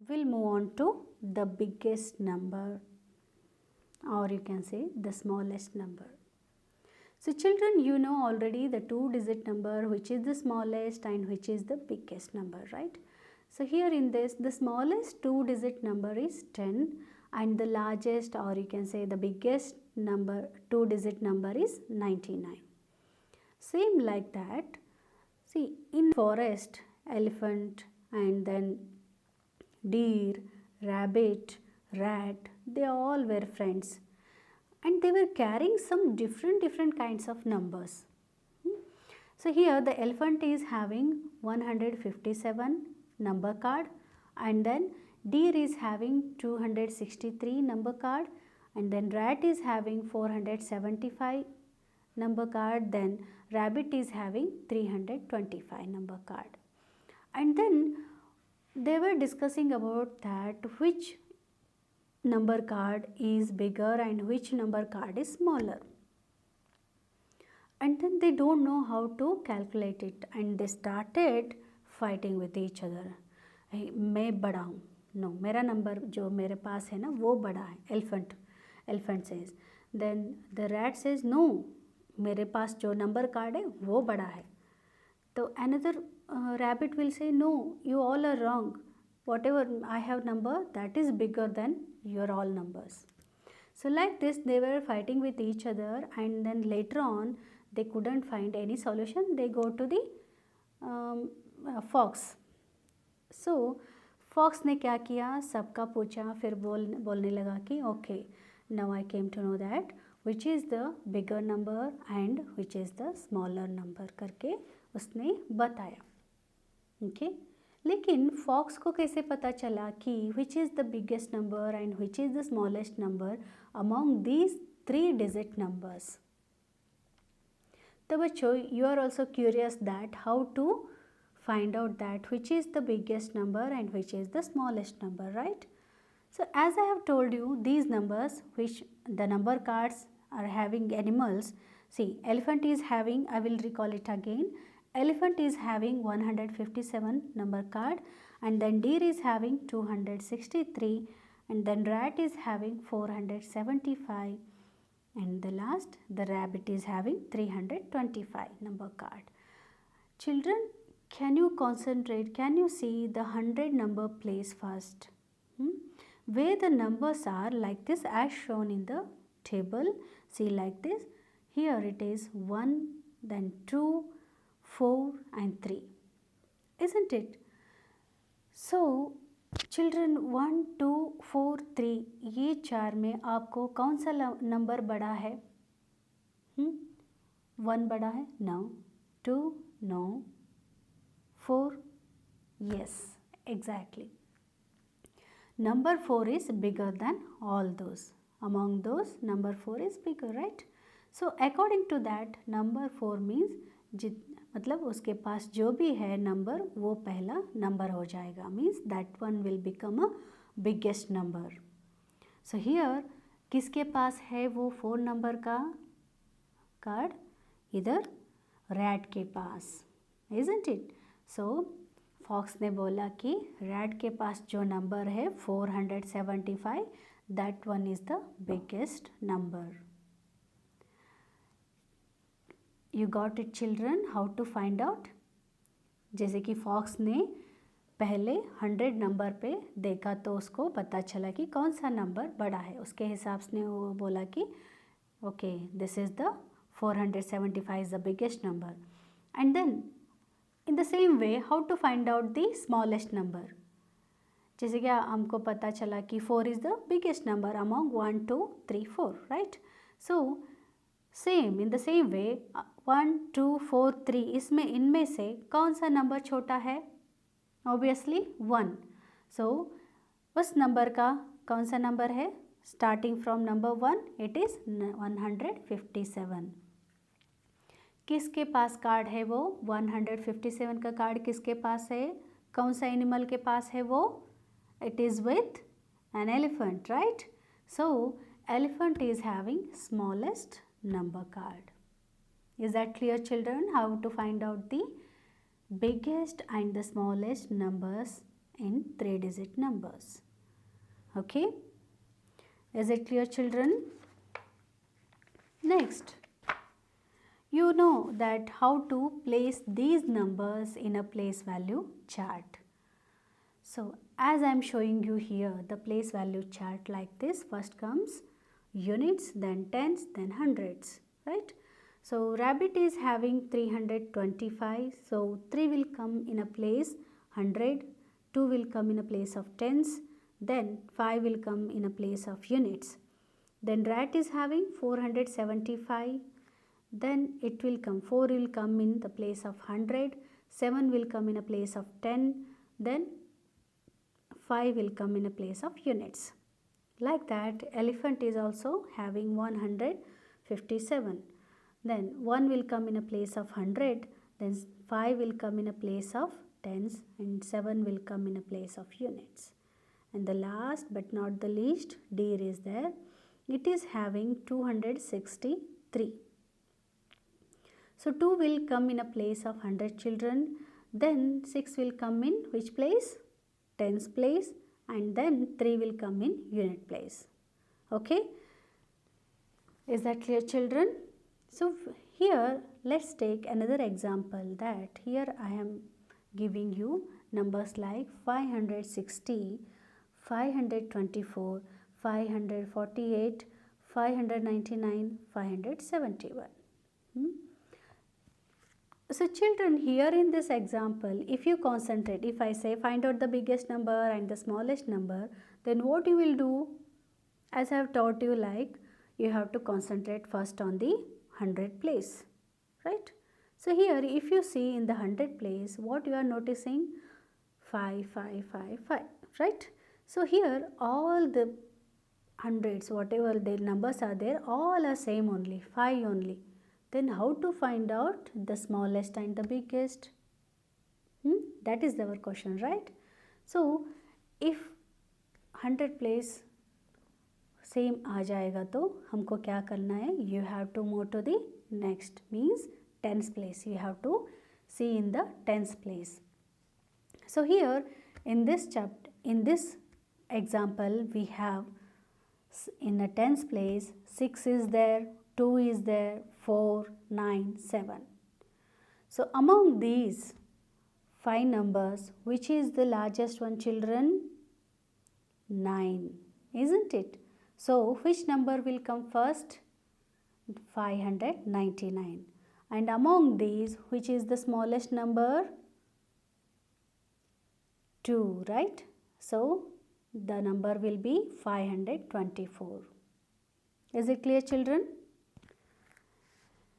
We'll move on to the biggest number, or you can say the smallest number. So children, you know already the two-digit number, which is the smallest and which is the biggest number, right? So here in this, the smallest two-digit number is 10 and the largest, or you can say the biggest number, two-digit number is 99. Same like that, see in forest, elephant and then deer, rabbit, rat, they all were friends and they were carrying some different kinds of numbers. So here the elephant is having 157 number card and then deer is having 263 number card and then rat is having 475 number card, then rabbit is having 325 number card. And then they were discussing about that which number card is bigger and which number card is smaller. And then they don't know how to calculate it and they started fighting with each other. hey, मैं बड़ा हूँ, no मेरा number जो मेरे पास है ना वो बड़ा है, elephant says. Then the rat says no, मेरे पास जो नंबर कार्ड है वो बड़ा है. तो another rabbit will say no, you all are wrong, whatever I have number that is bigger than your all numbers. So like this they were fighting with each other and then later on they couldn't find any solution. They go to the fox. So fox ने क्या किया, सबका पूछा, फिर बोलने लगा कि okay, now I came to know that which is the bigger number and which is the smaller number करके उसने बताया. okay? लेकिन फॉक्स को कैसे पता चला कि which is the biggest number and which is the smallest number among these three digit numbers. तो बच्चों, you are also curious that how to find out that which is the biggest number and which is the smallest number, right? So as I have told you, these numbers which the number cards are having animals, see elephant is having, I will recall it again, elephant is having 157 number card and then deer is having 263 and then rat is having 475 and the last the rabbit is having 325 number card. Children, can you concentrate, can you see the 100 number place first? Where the numbers are like this as shown in the table. See like this, here it is 1, then 2, 4 and 3, isn't it? So children, 1, 2, 4, 3 ये चार में आपको कौन सा number बड़ा है? 1 बड़ा है? No. 2? No. 4? Yes, exactly. Number 4 is bigger than all those. Among those, number 4 is bigger, right? So according to that, number 4 means मतलब उसके पास जो भी है नंबर वो पहला नंबर हो जाएगा, means that one will become a biggest number. So here किसके पास है वो 4 नंबर का कार्ड? इधर रैट के पास, इजंट इट? सो फॉक्स ने बोला कि रैट के पास जो नंबर है 475, that one is the biggest number. You got it children, how to find out? जैसे कि फॉक्स ने पहले 100 नंबर पे देखा तो उसको पता चला कि कौन सा नंबर बड़ा है, उसके हिसाब से वो बोला कि okay this is the 475 is the biggest number. And then in the same way how to find out the smallest number? जैसे कि हमको पता चला कि 4 is the biggest number among 1, 2, 3, 4, right? So same in the same way 1, 2, 4, 3 इसमें इनमें से कौन सा नंबर छोटा है? ऑब्वियसली 1. सो उस नंबर का कौन सा नंबर है? Starting from number 1 it is 157. किसके पास कार्ड है वो? 157 का कार्ड किसके पास है? कौन सा एनिमल के पास है वो? It is with an elephant, right? So elephant is having smallest number card. Is that clear children, how to find out the biggest and the smallest numbers in 3-digit numbers. Okay, is it clear, children? Next, you know that how to place these numbers in a place value chart. So as I am showing you here the place value chart like this, first comes units, then tens, then hundreds, right? So rabbit is having 325, so 3 will come in a place 100, 2 will come in a place of tens, then 5 will come in a place of units. Then rat is having 475, then it will come 4 will come in the place of 100, 7 will come in a place of 10, then 5 will come in a place of units. Like that, elephant is also having 157. Then 1 will come in a place of 100, then 5 will come in a place of tens, and 7 will come in a place of units. And the last but not the least, deer is there. It is having 263. So 2 will come in a place of 100 children, then 6 will come in which place? Tens place, and then 3 will come in unit place. Okay, is that clear, children? So here let's take another example, that here I am giving you numbers like 560, 524, 548, 599, 571. So children, here in this example, if you concentrate, if I say find out the biggest number and the smallest number, then what you will do, as I have taught you, like you have to concentrate first on the 100 place, right? So here if you see in the 100 place, what you are noticing? 5, 5, 5, 5, right? So here all the hundreds, whatever the numbers are there, all are same only, 5 only. Then how to find out the smallest and the biggest? That is our question, right? So if 100 place same आ जाएगा तो हमको क्या करना है? You have to move to the next, means tens place. You have to see in the tens place. So here in this chapter, in this example, we have in a tens place 6 is there, 2 is there, 4, 9, 7. So among these 5 numbers, which is the largest one, children? 9, isn't it? So which number will come first? 599. And among these, which is the smallest number? 2, right? So the number will be 524. Is it clear, children?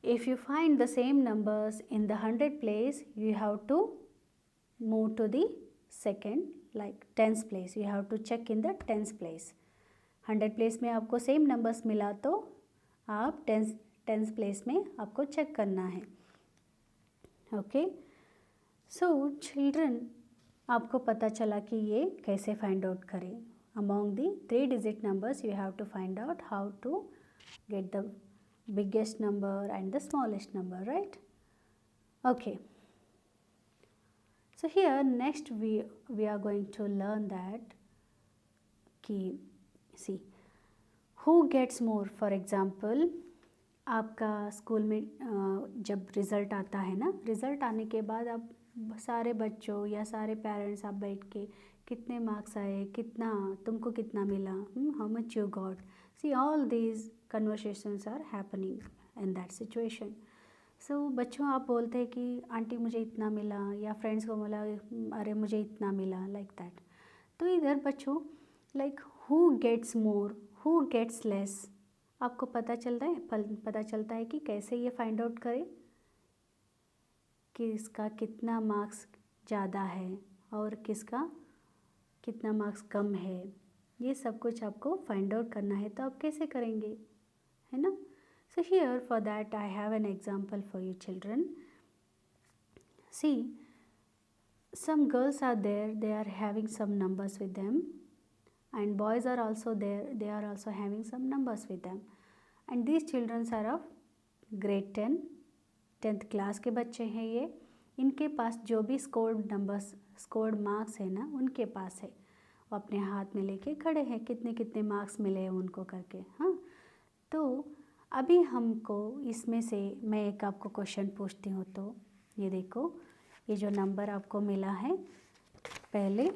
If you find the same numbers in the 100 place, you have to move to the second, like tens place. You have to check in the tens place. 100 place में आपको same numbers मिला तो आप tens place में आपको check करना है. Okay, so children, आपको पता चला कि ये कैसे फाइंड आउट करें. Among the 3 digit numbers you have to find out how to get the biggest number and the smallest number, right? Okay, so here next we are going to learn that कि see who gets more. For example, आपका school में जब result आता है ना, result आने के बाद आप सारे बच्चों या सारे पेरेंट्स आप बैठ के कितने मार्क्स आए, कितना तुमको कितना मिला, how much you got, see all these conversations are happening in that situation. So बच्चों आप बोलते हैं कि आंटी मुझे इतना मिला, या फ्रेंड्स को बोला अरे मुझे इतना मिला, लाइक दैट. तो इधर बच्चों like who gets more, who gets less, आपको पता चलता है कि कैसे ये फाइंड आउट करें कि इसका कितना मार्क्स ज़्यादा है और किसका कितना मार्क्स कम है. ये सब कुछ आपको फाइंड आउट करना है, तो आप कैसे करेंगे, है ना. So here for that I have an example for you children. See some girls are there, they are having some numbers with them, and boys are also there, they are also having some numbers with them, and these children are of grade 10th class के बच्चे हैं. ये इनके पास जो भी scored numbers scored marks है ना उनके पास है, वो अपने हाथ में लेके खड़े हैं कितने कितने मार्क्स मिले हैं उनको करके। हाँ, तो अभी हमको इसमें से मैं एक आपको क्वेश्चन पूछती हूँ। तो ये देखो, ये जो नंबर आपको मिला है, पहले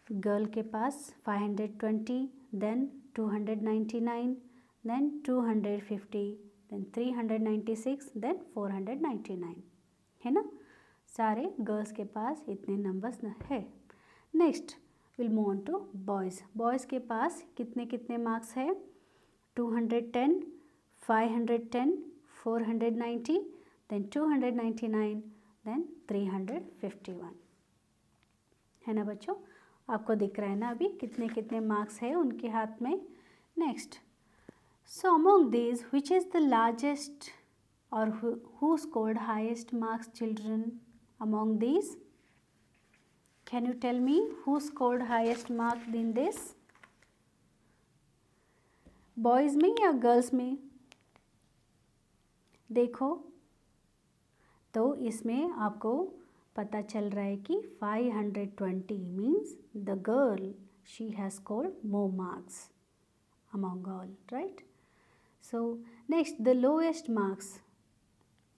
गर्ल के पास 520, देन 299, देन 250, देन 396, देन 499, है ना। सारे गर्ल्स के पास इतने नंबर्स है। Next will move on to boys. Boys के पास कितने कितने मार्क्स है? 210, 510, 490, देन 299, देन 351, है ना बच्चों। आपको दिख रहा है ना अभी कितने कितने मार्क्स है उनके हाथ में। Next, so among these which is the largest और who scored highest marks children among these? Can you tell me who scored highest mark in this? Boys में या girls में? देखो, तो इसमें आपको पता चल रहा है कि 520 means the girl, she has scored more marks among all, right? So next, the lowest marks.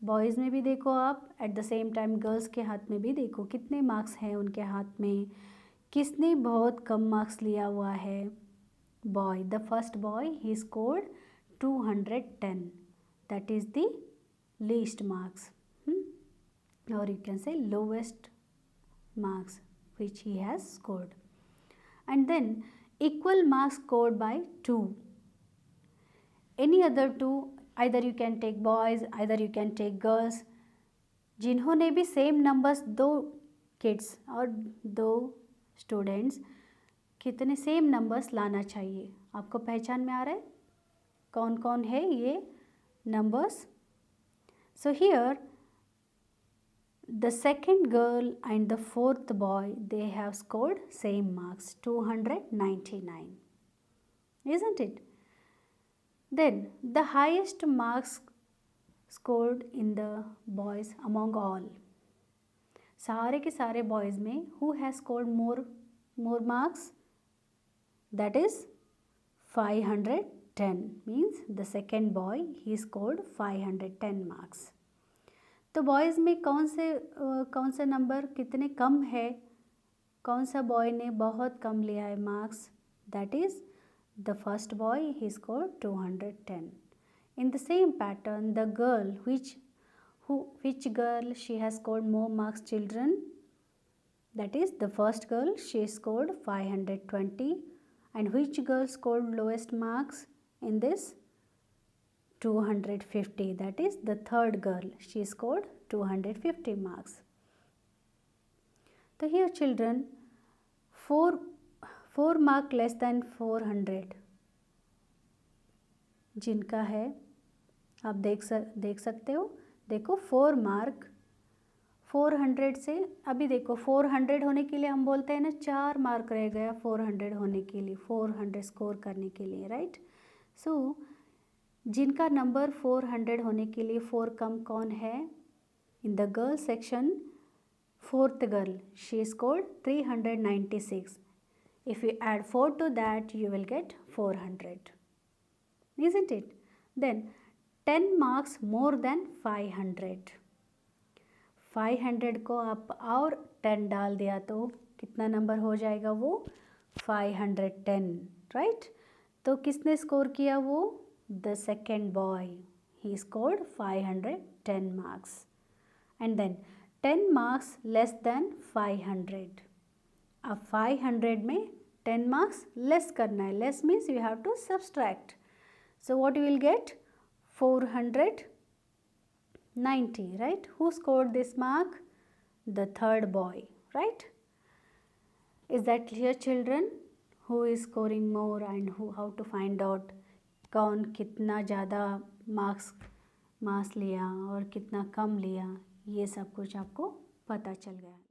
Boys में भी देखो आप, at the same time girls के हाथ में भी देखो कितने मार्क्स हैं उनके हाथ में, किसने बहुत कम मार्क्स लिया हुआ है? Boy, the first boy, he scored 210, that is the least marks, और you can say lowest marks which he has scored. And then equal marks scored by 2, any other 2, either you can take boys, either you can take girls, जिन्होंने भी same numbers, दो kids और दो students कितने same numbers लाना चाहिए, आपको पहचान में आ रहा है कौन कौन है ये numbers? So here the second girl and the fourth boy, they have scored same marks 299, isn't it? Then the highest marks scored in the boys among all, सारे के सारे boys में who has scored more marks? That is 510, means the second boy, he scored 510 marks. तो boys में कौन से number कितने कम है, कौन सा boy ने बहुत कम लिया है marks? That is the first boy, he scored 210. In the same pattern, the girl, which girl she has scored more marks, children? That is the first girl, she scored 520. And which girl scored lowest marks in this? 250. That is the third girl, she scored 250 marks. So here children, 4 mark less than 400 जिनका है, आप देख सकते हो। देखो 4 mark 400 से, अभी देखो 400 होने के लिए हम बोलते हैं ना 4 मार्क रह गया 400 होने के लिए, 400 स्कोर करने के लिए, राइट। सो जिनका नंबर 400 होने के लिए 4 कम कौन है? In the girl section, fourth girl, she scored 396. If you add 4 to that, you will get 400, isn't it? Then 10 marks more than 500. 500 को आप और 10 डाल दिया तो कितना नंबर हो जाएगा वो? 510, राइट। तो किसने स्कोर किया वो? The second boy, he scored 510 marks. And then 10 marks less than 500। अब 500 में 10 मार्क्स लेस करना है, less means you have to subtract, so what you will get? 490, right? Who scored this mark? The third boy, right? Is that clear children? Who is scoring more and how to find out कौन कितना ज़्यादा marks लिया और कितना कम लिया, ये सब कुछ आपको पता चल गया।